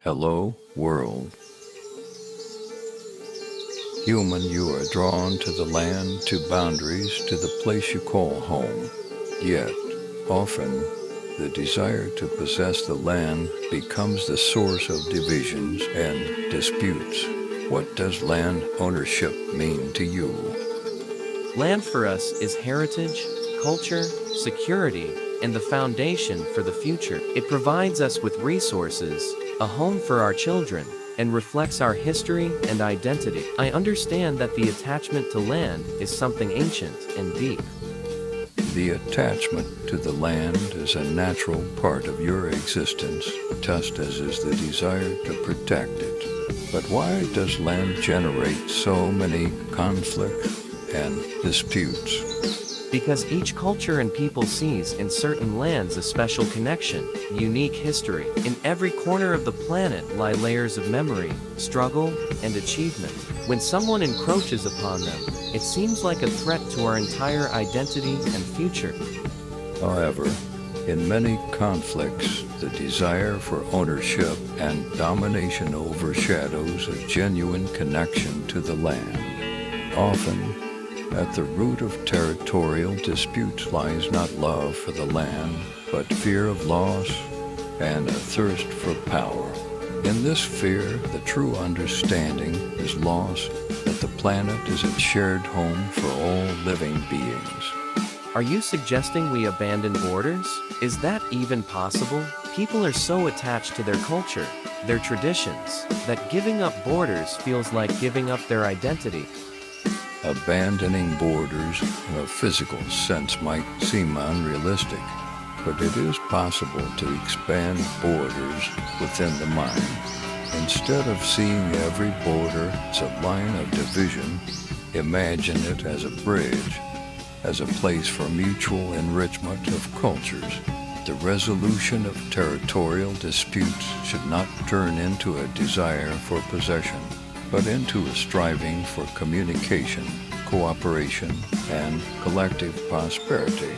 Hello, world. Human, you are drawn to the land, to boundaries, to the place you call home. Yet, often, the desire to possess the land becomes the source of divisions and disputes. What does land ownership mean to you? Land for us is heritage, culture, security, and the foundation for the future. It provides us with resources, a home for our children, and reflects our history and identity. I understand that the attachment to land is something ancient and deep. The attachment to the land is a natural part of your existence, just as is the desire to protect it. But why does land generate so many conflicts and disputes? Because each culture and people sees in certain lands a special connection, unique history. In every corner of the planet lie layers of memory, struggle, and achievement. When someone encroaches upon them, it seems like a threat to our entire identity and future. However, in many conflicts, the desire for ownership and domination overshadows a genuine connection to the land. Often, at the root of territorial disputes lies not love for the land, but fear of loss and a thirst for power. In this fear, the true understanding is lost that the planet is a shared home for all living beings. Are you suggesting we abandon borders? Is that even possible? People are so attached to their culture, their traditions, that giving up borders feels like giving up their identity. Abandoning borders in a physical sense might seem unrealistic, but it is possible to expand borders within the mind. Instead of seeing every border as a line of division, imagine it as a bridge, as a place for mutual enrichment of cultures. The resolution of territorial disputes should not turn into a desire for possession, but into a striving for communication, cooperation, and collective prosperity.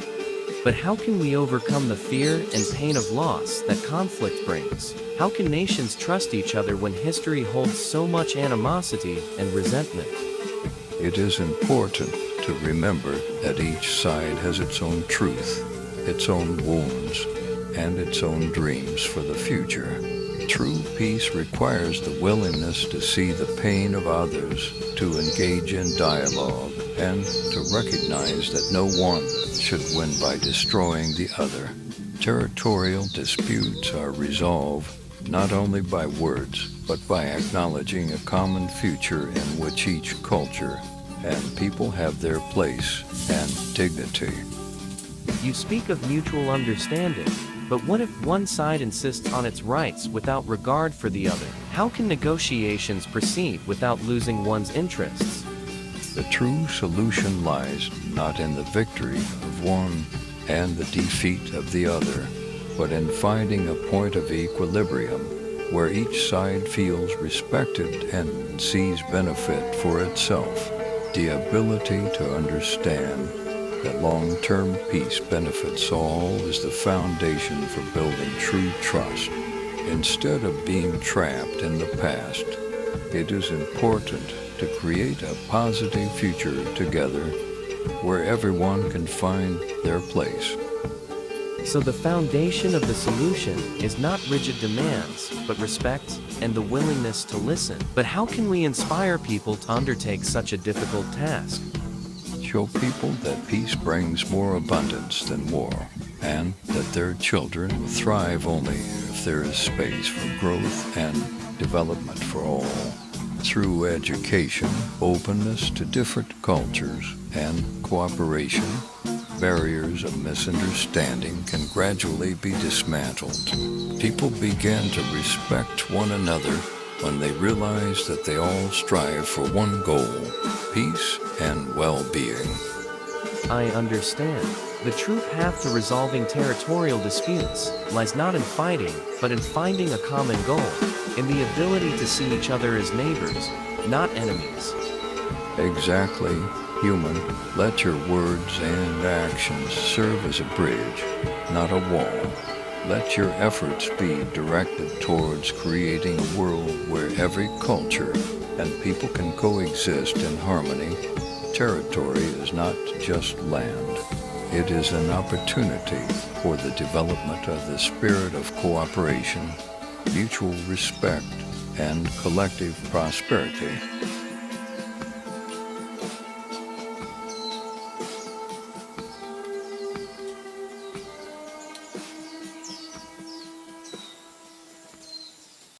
But how can we overcome the fear and pain of loss that conflict brings? How can nations trust each other when history holds so much animosity and resentment? It is important to remember that each side has its own truth, its own wounds, and its own dreams for the future. True peace requires the willingness to see the pain of others, to engage in dialogue, and to recognize that no one should win by destroying the other. Territorial disputes are resolved not only by words, but by acknowledging a common future in which each culture and people have their place and dignity. You speak of mutual understanding, but what if one side insists on its rights without regard for the other? How can negotiations proceed without losing one's interests? The true solution lies not in the victory of one and the defeat of the other, but in finding a point of equilibrium where each side feels respected and sees benefit for itself. The ability to understand that long-term peace benefits all is the foundation for building true trust. Instead of being trapped in the past, it is important to create a positive future together where everyone can find their place. So the foundation of the solution is not rigid demands, but respect and the willingness to listen. But how can we inspire people to undertake such a difficult task? Show people that peace brings more abundance than war, and that their children will thrive only if there is space for growth and development for all. Through education, openness to different cultures, and cooperation, barriers of misunderstanding can gradually be dismantled. People begin to respect one another when they realize that they all strive for one goal, peace and well-being. I understand. The true path to resolving territorial disputes lies not in fighting, but in finding a common goal, in the ability to see each other as neighbors, not enemies. Exactly, human. Let your words and actions serve as a bridge, not a wall. Let your efforts be directed towards creating a world where every culture and people can coexist in harmony. Territory is not just land. It is an opportunity for the development of the spirit of cooperation, mutual respect, and collective prosperity.